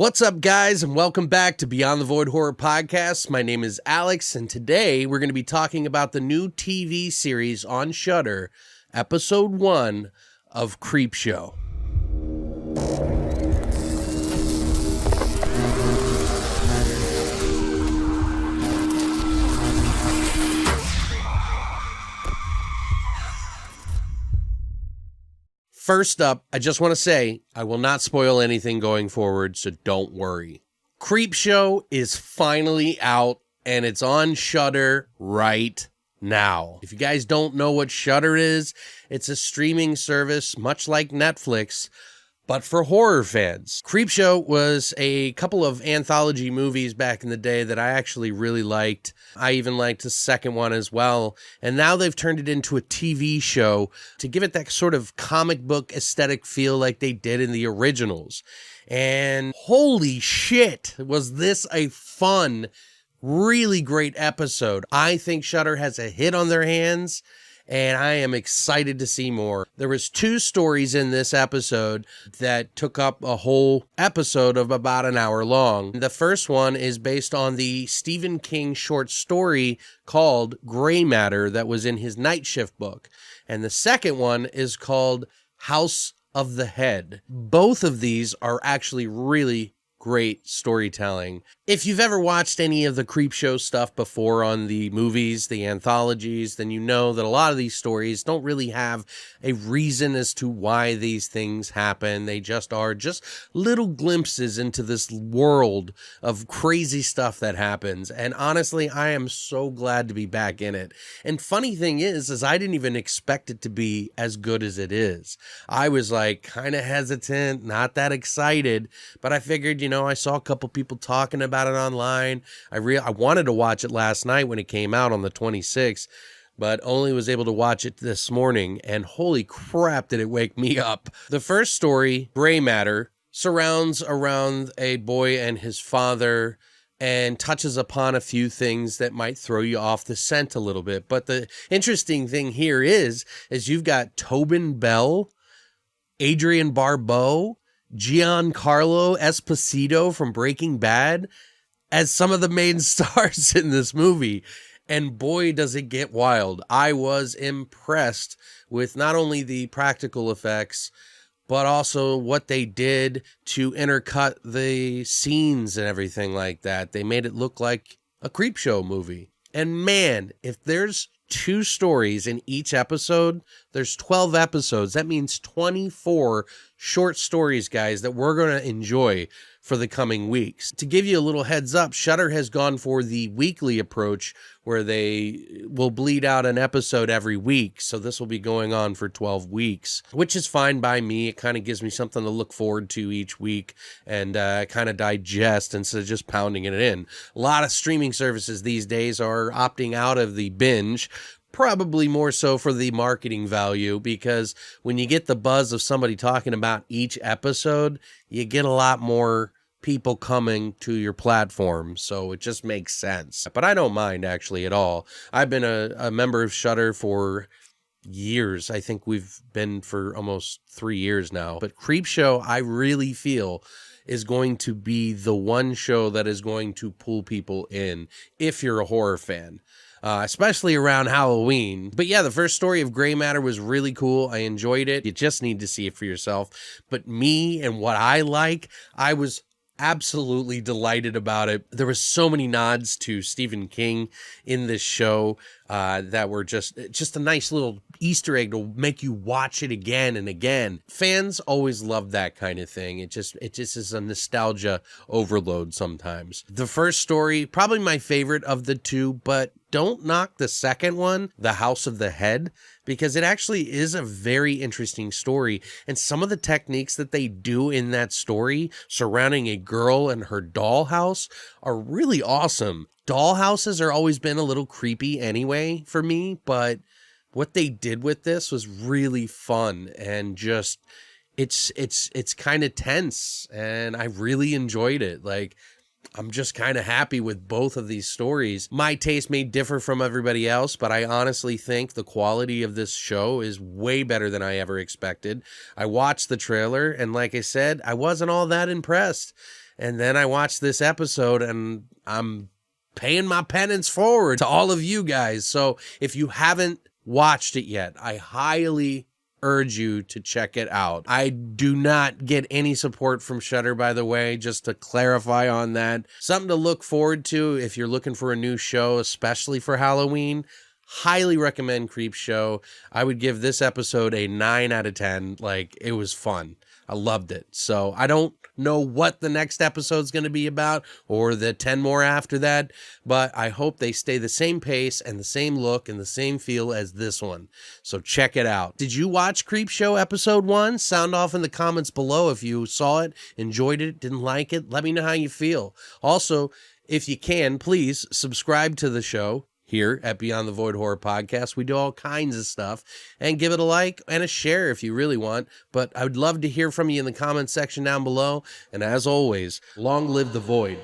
What's up, guys, and welcome back to Beyond the Void Horror Podcast. My name is Alex, and today we're going to be talking about the new TV series on Shudder, Episode 1 of Creepshow. First up, I just want to say, I will not spoil anything going forward, so don't worry. Creepshow is finally out, and it's on Shudder right now. If you guys don't know what Shudder is, it's a streaming service, much like Netflix, but for horror fans. Creepshow was a couple of anthology movies back in the day that I actually really liked. I even liked the second one as well. And now they've turned it into a TV show to give it that sort of comic book aesthetic feel like they did in the originals. And holy shit, was this a fun, really great episode. I think Shudder has a hit on their hands, and I am excited to see more. There was 2 stories in this episode that took up a whole episode of about an hour long. The first one is based on the Stephen King short story called Gray Matter that was in his Night Shift book. And the second one is called House of the Head. Both of these are actually really great storytelling. If you've ever watched any of the Creepshow stuff before on the movies, the anthologies, then you know that a lot of these stories don't really have a reason as to why these things happen. They just are just little glimpses into this world of crazy stuff that happens. And honestly, I am so glad to be back in it. And funny thing is I didn't even expect it to be as good as it is. I was like kind of hesitant, not that excited, but I figured, I saw a couple people talking about it online. I wanted to watch it last night when it came out on the 26th, but only was able to watch it this morning, and holy crap did it wake me up. The first story, Gray Matter, surrounds around a boy and his father and touches upon a few things that might throw you off the scent a little bit. But the interesting thing here is you've got Tobin Bell, Adrienne Barbeau, Giancarlo Esposito from Breaking Bad as some of the main stars in this movie. And boy, does it get wild. I was impressed with not only the practical effects, but also what they did to intercut the scenes and everything like that. They made it look like a Creepshow movie. And man, if there's 2 stories in each episode, there's 12 episodes. That means 24 short stories, guys, that we're going to enjoy for the coming weeks. To give you a little heads up, Shudder has gone for the weekly approach where they will bleed out an episode every week. So this will be going on for 12 weeks, which is fine by me. It kind of gives me something to look forward to each week and kind of digest instead of just pounding it in. A lot of streaming services these days are opting out of the binge, probably more so for the marketing value, because when you get the buzz of somebody talking about each episode, you get a lot more people coming to your platform, so it just makes sense. But I don't mind actually at all. I've been a member of Shudder for years. I think we've been for almost 3 years now. But Creepshow, I really feel, is going to be the one show that is going to pull people in if you're a horror fan. Especially around Halloween. But yeah, the first story of Gray Matter was really cool. I enjoyed it. You just need to see it for yourself. But me and what I like, I was absolutely delighted about it. There was so many nods to Stephen King in this show that were just a nice little Easter egg to make you watch it again and again. Fans always love that kind of thing. It just is a nostalgia overload sometimes. The first story, probably my favorite of the 2, but don't knock the second one, The House of the Head, because it actually is a very interesting story. And some of the techniques that they do in that story surrounding a girl and her dollhouse are really awesome. Dollhouses are always been a little creepy anyway for me, but what they did with this was really fun and just it's kind of tense, and I really enjoyed it. Like, I'm just kind of happy with both of these stories. My taste may differ from everybody else, but I honestly think the quality of this show is way better than I ever expected. I watched the trailer, and like I said, I wasn't all that impressed. And then I watched this episode, and I'm paying my penance forward to all of you guys. So if you haven't watched it yet, I highly urge you to check it out. I do not get any support from Shudder, by the way, just to clarify on that. Something to look forward to if you're looking for a new show, especially for Halloween. Highly recommend Creepshow. I would give this episode a 9 out of 10. Like, it was fun. I loved it. So I don't know what the next episode's going to be about or the 10 more after that, but I hope they stay the same pace and the same look and the same feel as this one. So check it out. Did you watch Creepshow episode 1? Sound off in the comments below if you saw it, enjoyed it, didn't like it. Let me know how you feel. Also, if you can, please subscribe to the show here at Beyond the Void Horror Podcast. We do all kinds of stuff, and give it a like and a share if you really want. But I would love to hear from you in the comments section down below. And as always, long live the Void.